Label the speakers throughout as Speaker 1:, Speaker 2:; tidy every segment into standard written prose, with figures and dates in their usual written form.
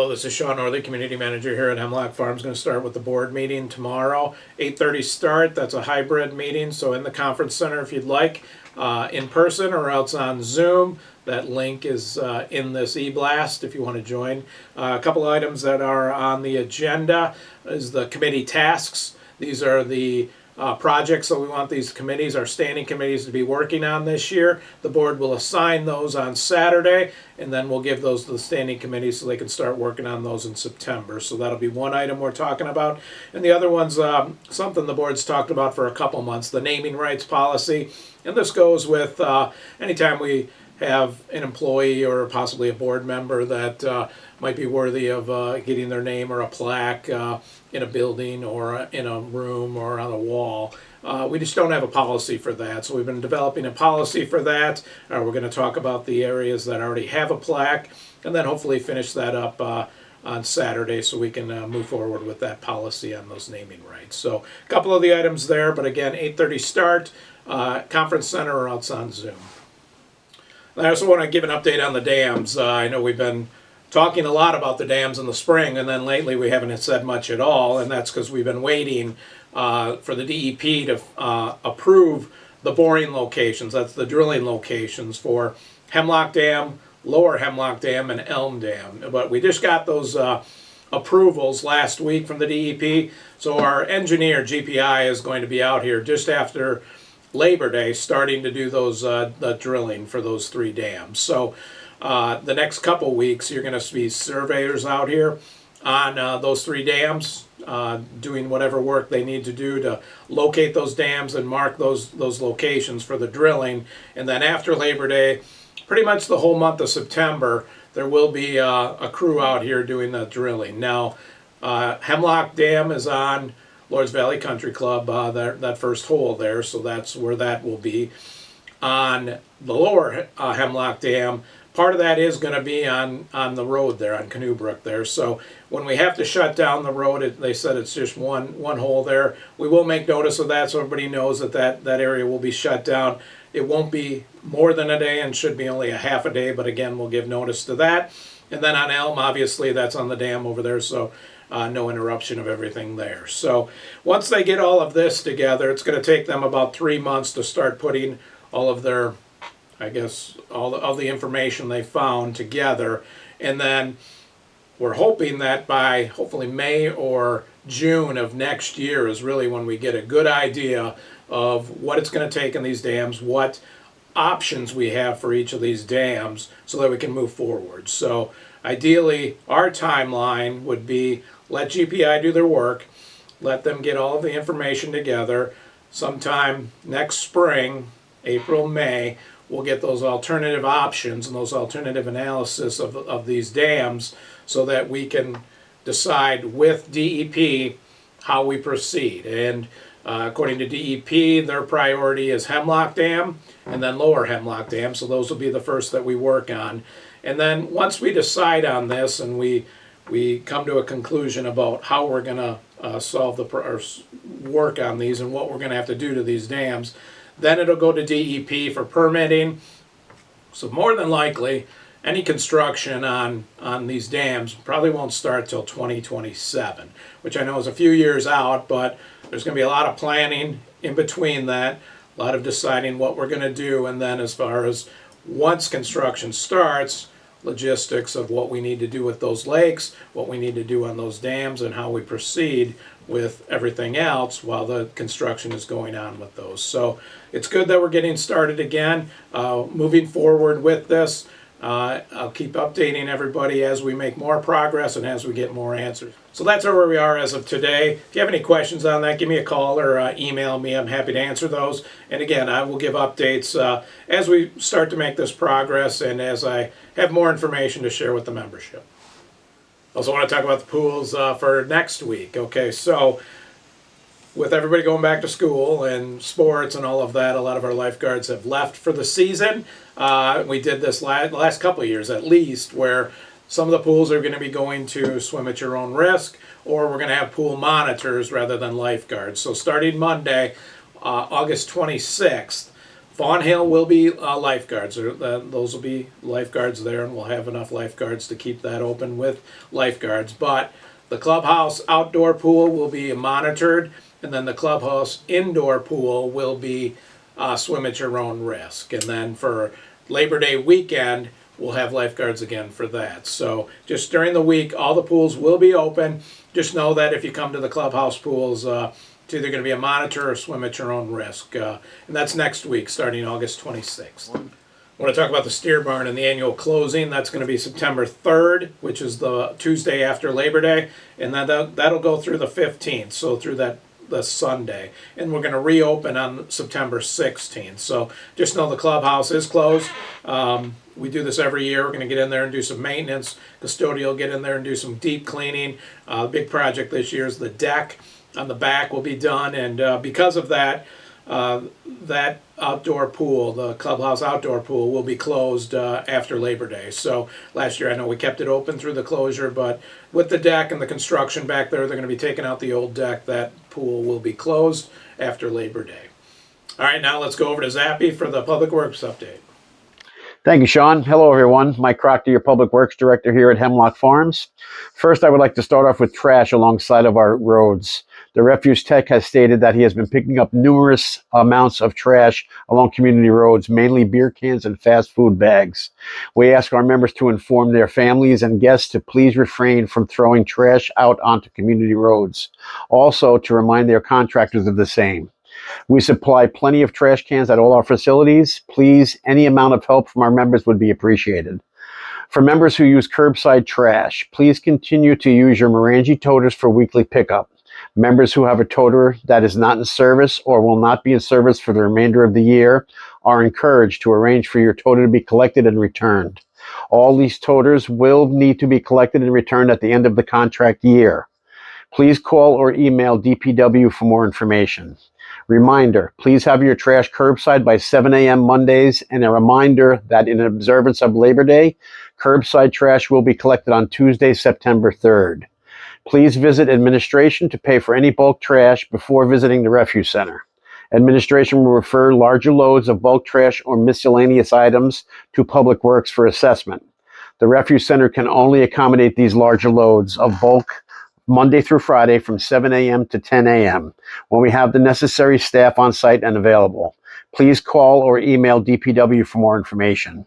Speaker 1: Hello, this is Shaun Nordlie, Community Manager here at Hemlock Farms. Going to start with the board meeting tomorrow. 8:30 start. That's a hybrid meeting, so in the conference center if you'd like, in person or else on Zoom. That link is in this e-blast if you want to join. A couple items that are on the agenda is the committee tasks. These are the projects that we want these committees, our standing committees, to be working on this year. The board will assign those on Saturday, and then we'll give those to the standing committees so they can start working on those in September. So that'll be one item we're talking about. And the other one's something the board's talked about for a couple months, the naming rights policy. And this goes with anytime we have an employee or possibly a board member that might be worthy of getting their name or a plaque in a building or in a room or on a wall. We just don't have a policy for that, so we've been developing a policy for that. We're going to talk about the areas that already have a plaque, and then hopefully finish that up on Saturday so we can move forward with that policy on those naming rights. So a couple of the items there, but again, 8:30 start, conference center or else on Zoom. I also want to give an update on the dams. I know we've been talking a lot about the dams in the spring, and then lately we haven't said much at all, and that's because we've been waiting for the DEP to approve the boring locations. That's the drilling locations for Hemlock Dam, Lower Hemlock Dam, and Elm Dam. But we just got those approvals last week from the DEP, so our engineer, GPI, is going to be out here just after Labor Day starting to do those the drilling for those three dams. So the next couple weeks you're going to see surveyors out here on those three dams doing whatever work they need to do to locate those dams and mark those locations for the drilling. And then after Labor Day, pretty much the whole month of September, there will be a crew out here doing the drilling. Now Hemlock Dam is on Lords Valley Country Club, that first hole there, so that's where that will be. On the lower Hemlock Dam, part of that is going to be on the road there, on Canoe Brook there. So when we have to shut down the road, they said it's just one hole there. We will make notice of that so everybody knows that area will be shut down. It won't be more than a day and should be only a half a day, but again, we'll give notice to that. And then on Elm, obviously, that's on the dam over there, so no interruption of everything there. So once they get all of this together, it's going to take them about 3 months to start putting all of their, I guess, all the information they found together. And then we're hoping that by hopefully May or June of next year is really when we get a good idea of what it's going to take in these dams, what options we have for each of these dams so that we can move forward. So ideally, our timeline would be let GPI do their work, let them get all of the information together. Sometime next spring, April, May, we'll get those alternative options and those alternative analysis of these dams so that we can decide with DEP how we proceed. And according to DEP, their priority is Hemlock Dam and then Lower Hemlock Dam, so those will be the first that we work on. And then once we decide on this and we come to a conclusion about how we're going to solve or work on these and what we're going to have to do to these dams, then it'll go to DEP for permitting. So more than likely, any construction on these dams probably won't start till 2027, which I know is a few years out, but there's going to be a lot of planning in between that, a lot of deciding what we're going to do, and then as far as once construction starts, logistics of what we need to do with those lakes, what we need to do on those dams, and how we proceed with everything else while the construction is going on with those. So it's good that we're getting started again, moving forward with this. I'll keep updating everybody as we make more progress and as we get more answers. So that's where we are as of today. If you have any questions on that, give me a call or email me. I'm happy to answer those. And again, I will give updates as we start to make this progress and as I have more information to share with the membership. Also want to talk about the pools for next week. Okay, so with everybody going back to school and sports and all of that, a lot of our lifeguards have left for the season. We did this last couple of years at least, where some of the pools are going to be going to swim at your own risk, or we're going to have pool monitors rather than lifeguards. So starting Monday, August 26th, Fawn Hill will be lifeguards. Those will be lifeguards there, and we'll have enough lifeguards to keep that open with lifeguards. But the clubhouse outdoor pool will be monitored, and then the clubhouse indoor pool will be swim at your own risk. And then for Labor Day weekend, we'll have lifeguards again for that. So just during the week, all the pools will be open. Just know that if you come to the clubhouse pools, it's either going to be a monitor or swim at your own risk. And that's next week, starting August 26th. I want to talk about the steer barn and the annual closing. That's going to be September 3rd, which is the Tuesday after Labor Day. And then that'll go through the 15th, so through the Sunday. And we're going to reopen on September 16th. So just know the clubhouse is closed. We do this every year. We're going to get in there and do some maintenance. Custodial will get in there and do some deep cleaning. The big project this year is the deck on the back will be done. And because of that, that outdoor pool, the clubhouse outdoor pool, will be closed after Labor Day. So last year I know we kept it open through the closure, but with the deck and the construction back there, they're going to be taking out the old deck. That pool will be closed after Labor Day. All right, now let's go over to Zappy for the Public Works update.
Speaker 2: Thank you, Shaun. Hello, everyone. Mike Crockett, your Public Works Director here at Hemlock Farms. First, I would like to start off with trash alongside of our roads. The refuse tech has stated that he has been picking up numerous amounts of trash along community roads, mainly beer cans and fast food bags. We ask our members to inform their families and guests to please refrain from throwing trash out onto community roads. Also, to remind their contractors of the same. We supply plenty of trash cans at all our facilities. Please, any amount of help from our members would be appreciated. For members who use curbside trash, please continue to use your Morangi toters for weekly pickup. Members who have a toter that is not in service or will not be in service for the remainder of the year are encouraged to arrange for your toter to be collected and returned. All these toters will need to be collected and returned at the end of the contract year. Please call or email DPW for more information. Reminder, please have your trash curbside by 7 a.m. Mondays, and a reminder that in observance of Labor Day, curbside trash will be collected on Tuesday, September 3rd. Please visit administration to pay for any bulk trash before visiting the refuse center. Administration will refer larger loads of bulk trash or miscellaneous items to Public Works for assessment. The refuse center can only accommodate these larger loads of bulk Monday through Friday from 7 a.m. to 10 a.m. when we have the necessary staff on site and available. Please call or email DPW for more information.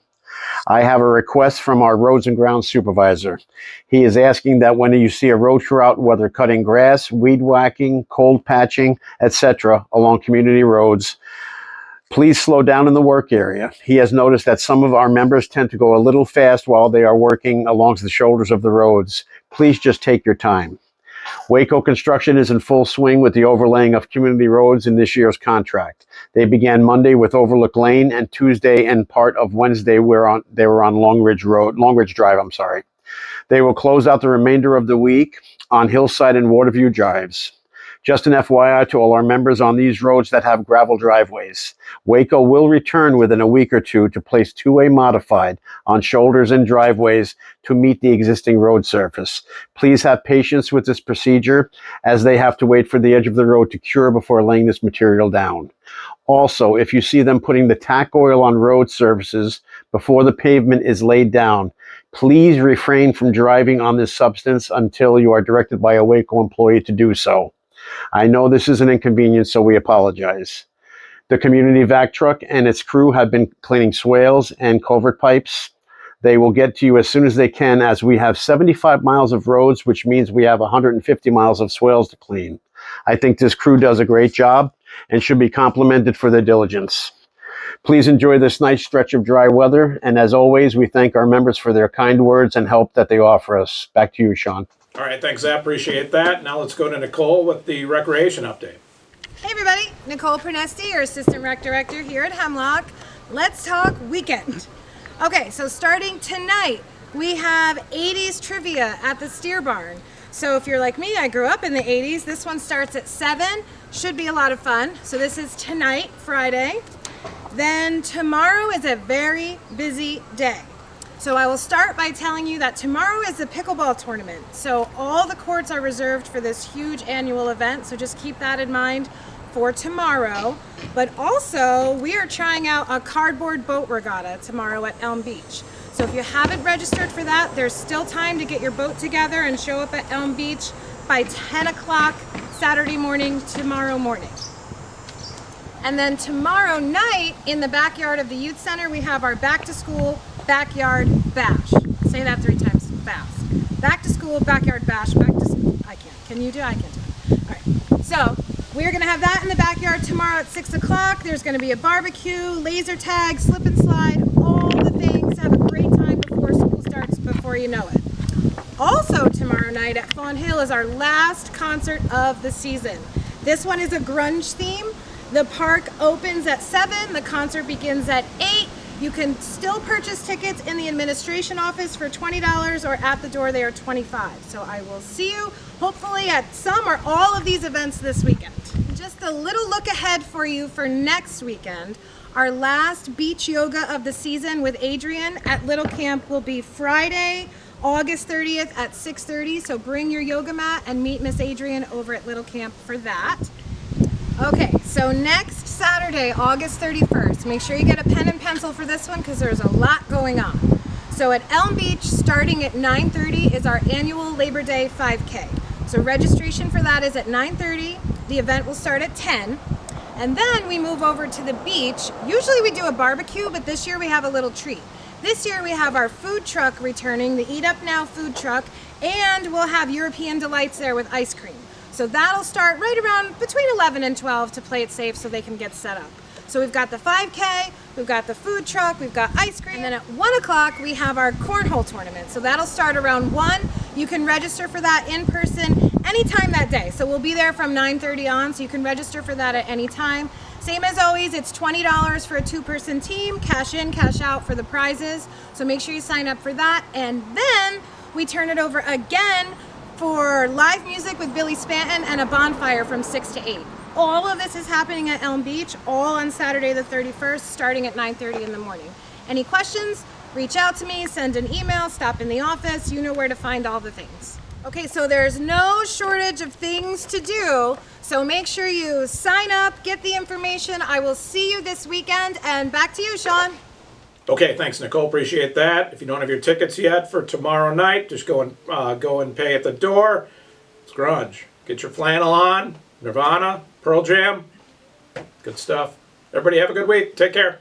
Speaker 2: I have a request from our roads and grounds supervisor. He is asking that when you see a road crew out, whether cutting grass, weed whacking, cold patching, etc., along community roads, please slow down in the work area. He has noticed that some of our members tend to go a little fast while they are working along the shoulders of the roads. Please just take your time. Waco construction is in full swing with the overlaying of community roads in this year's contract. They began Monday with Overlook Lane, and Tuesday and part of Wednesday they were on Long Ridge Drive. They will close out the remainder of the week on Hillside and Waterview Drives. Just an FYI to all our members on these roads that have gravel driveways. Waco will return within a week or two to place two-way modified on shoulders and driveways to meet the existing road surface. Please have patience with this procedure as they have to wait for the edge of the road to cure before laying this material down. Also, if you see them putting the tack oil on road surfaces before the pavement is laid down, please refrain from driving on this substance until you are directed by a Waco employee to do so. I know this is an inconvenience, so we apologize. The community vac truck and its crew have been cleaning swales and culvert pipes. They will get to you as soon as they can, as we have 75 miles of roads, which means we have 150 miles of swales to clean. I think this crew does a great job and should be complimented for their diligence. Please enjoy this nice stretch of dry weather, and as always, we thank our members for their kind words and help that they offer us. Back to you, Shaun.
Speaker 1: All right, thanks, Zach. Appreciate that. Now let's go to Nicole with the recreation update.
Speaker 3: Hey everybody, Nicole Pernesti, your Assistant Rec Director here at Hemlock. Let's talk weekend. Okay, so starting tonight, we have 80s trivia at the Steer Barn. So if you're like me, I grew up in the 80s. This one starts at 7, should be a lot of fun. So this is tonight, Friday. Then tomorrow is a very busy day. So I will start by telling you that tomorrow is the pickleball tournament. So all the courts are reserved for this huge annual event, so just keep that in mind for tomorrow, but also we are trying out a cardboard boat regatta tomorrow at Elm Beach. So if you haven't registered for that, there's still time to get your boat together and show up at Elm Beach by 10 o'clock Saturday morning, tomorrow morning. And then tomorrow night in the backyard of the youth center, we have our back to school backyard bash. Say that 3 times fast. Back to school backyard bash. Back to school. I can't. Can you do it? I can't do it. All right. So we're gonna have that in the backyard tomorrow at 6 o'clock. There's gonna be a barbecue, laser tag, slip and slide, all the things. Have a great time before school starts, before you know it. Also tomorrow night at Fawn Hill is our last concert of the season. This one is a grunge theme. The park opens at 7, the concert begins at 8. You can still purchase tickets in the administration office for $20 or at the door they are $25. So I will see you hopefully at some or all of these events this weekend. Just a little look ahead for you for next weekend. Our last beach yoga of the season with Adrian at Little Camp will be Friday, August 30th at 6:30. So bring your yoga mat and meet Miss Adrian over at Little Camp for that. Okay, so next Saturday, August 31st, make sure you get a pen and pencil for this one because there's a lot going on. So at Elm Beach, starting at 9:30 is our annual Labor Day 5K. So registration for that is at 9:30. The event will start at 10. And then we move over to the beach. Usually we do a barbecue, but this year we have a little treat. This year we have our food truck returning, the Eat Up Now food truck, and we'll have European Delights there with ice cream. So that'll start right around between 11 and 12 to play it safe so they can get set up. So we've got the 5K, we've got the food truck, we've got ice cream, and then at 1 o'clock we have our cornhole tournament. So that'll start around 1. You can register for that in person anytime that day. So we'll be there from 9:30 on, so you can register for that at any time. Same as always, it's $20 for a 2-person team, cash in, cash out for the prizes. So make sure you sign up for that. And then we turn it over again for live music with Billy Spanton and a bonfire from 6 to 8. All of this is happening at Elm Beach, all on Saturday the 31st, starting at 9:30 in the morning. Any questions? Reach out to me, send an email, stop in the office. You know where to find all the things. Okay, so there's no shortage of things to do, so make sure you sign up, get the information. I will see you this weekend, and back to you, Shaun.
Speaker 1: Okay, thanks, Nicole. Appreciate that. If you don't have your tickets yet for tomorrow night, just go and pay at the door. It's grunge. Get your flannel on. Nirvana, Pearl Jam, good stuff. Everybody have a good week. Take care.